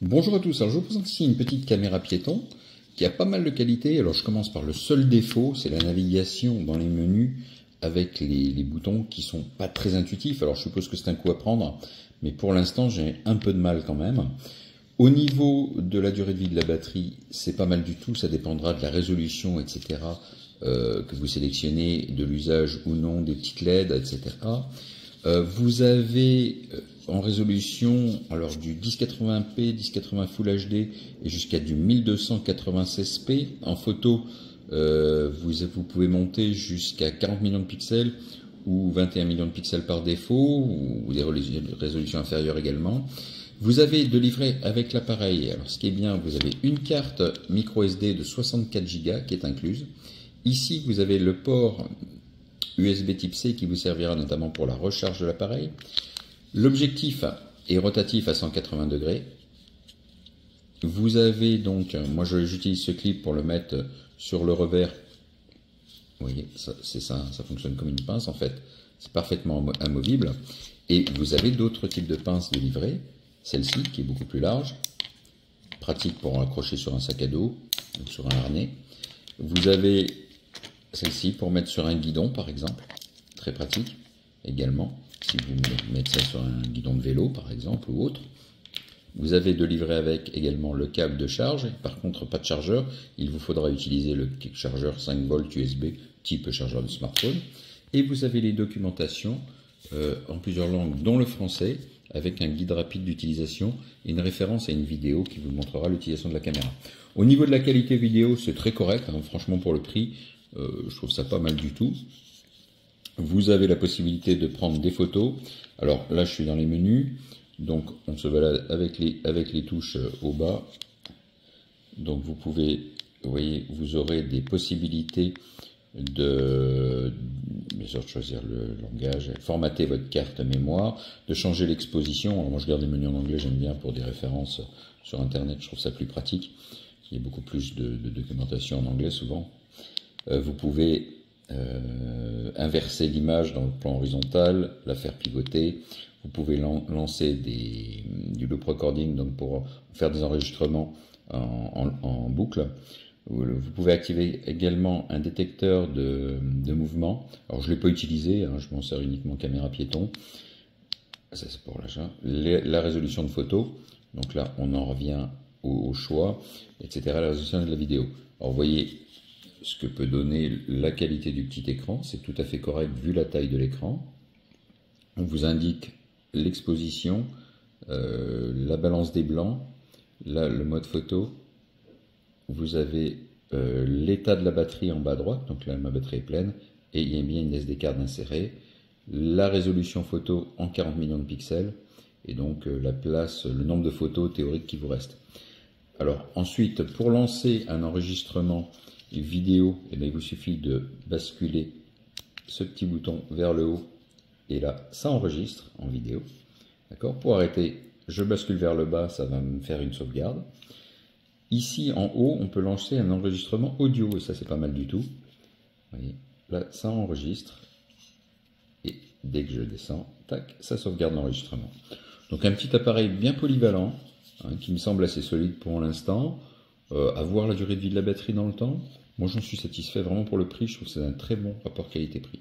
Bonjour à tous, alors je vous présente ici une petite caméra piéton qui a pas mal de qualité. Alors je commence par le seul défaut, c'est la navigation dans les menus avec les boutons qui sont pas très intuitifs. Alors je suppose que c'est un coup à prendre, mais pour l'instant j'ai un peu de mal quand même. Au niveau de la durée de vie de la batterie, c'est pas mal du tout, ça dépendra de la résolution, etc. Que vous sélectionnez, de l'usage ou non des petites LED, etc. Vous avez en résolution alors du 1080p, 1080 Full HD et jusqu'à du 1296p. En photo, vous pouvez monter jusqu'à 40 millions de pixels ou 21 millions de pixels par défaut, ou des résolutions inférieures également. Vous avez de livret avec l'appareil. Alors ce qui est bien, vous avez une carte micro SD de 64 Go qui est incluse. Ici, vous avez le port USB type C qui vous servira notamment pour la recharge de l'appareil. L'objectif est rotatif à 180 degrés. Vous avez donc, moi j'utilise ce clip pour le mettre sur le revers. Vous voyez, c'est ça, ça fonctionne comme une pince en fait. C'est parfaitement amovible. Et vous avez d'autres types de pinces de livret. Celle-ci qui est beaucoup plus large, pratique pour accrocher sur un sac à dos, sur un harnais. Vous avez celle-ci pour mettre sur un guidon par exemple, très pratique également, si vous mettez ça sur un guidon de vélo par exemple ou autre. Vous avez de livret avec également le câble de charge, par contre pas de chargeur, il vous faudra utiliser le chargeur 5 volts USB type chargeur de smartphone. Et vous avez les documentations en plusieurs langues dont le français, avec un guide rapide d'utilisation et une référence à une vidéo qui vous montrera l'utilisation de la caméra. Au niveau de la qualité vidéo, c'est très correct, hein, franchement pour le prix, je trouve ça pas mal du tout. Vous avez la possibilité de prendre des photos. Alors là, je suis dans les menus, donc on se balade avec les touches au bas. Donc vous pouvez, vous voyez, vous aurez des possibilités de bien sûr de choisir le langage, formater votre carte mémoire, de changer l'exposition. Alors moi je garde les menus en anglais, j'aime bien pour des références sur internet, je trouve ça plus pratique. Il y a beaucoup plus de documentation en anglais souvent. Vous pouvez inverser l'image dans le plan horizontal, la faire pivoter. Vous pouvez lancer du loop recording donc pour faire des enregistrements en boucle. Vous pouvez activer également un détecteur de mouvement. Alors je ne l'ai pas utilisé, hein, je m'en sers uniquement caméra piéton. Ça c'est pour l'achat. La résolution de photo. Donc là on en revient au choix, etc. La résolution de la vidéo. Alors vous voyez ce que peut donner la qualité du petit écran. C'est tout à fait correct vu la taille de l'écran. On vous indique l'exposition, la balance des blancs, là le mode photo. Vous avez l'état de la batterie en bas à droite, donc là ma batterie est pleine, et il y a bien une SD card insérée, la résolution photo en 40 millions de pixels, et donc la place, le nombre de photos théoriques qui vous reste. Alors ensuite, pour lancer un enregistrement vidéo, eh bien, il vous suffit de basculer ce petit bouton vers le haut, et là ça enregistre en vidéo. D'accord ? Pour arrêter, je bascule vers le bas, ça va me faire une sauvegarde. Ici, en haut, on peut lancer un enregistrement audio, et ça, c'est pas mal du tout. Vous voyez, là, ça enregistre, et dès que je descends, tac, ça sauvegarde l'enregistrement. Donc, un petit appareil bien polyvalent, hein, qui me semble assez solide pour l'instant. À voir la durée de vie de la batterie dans le temps. Moi, j'en suis satisfait vraiment pour le prix. Je trouve que c'est un très bon rapport qualité-prix.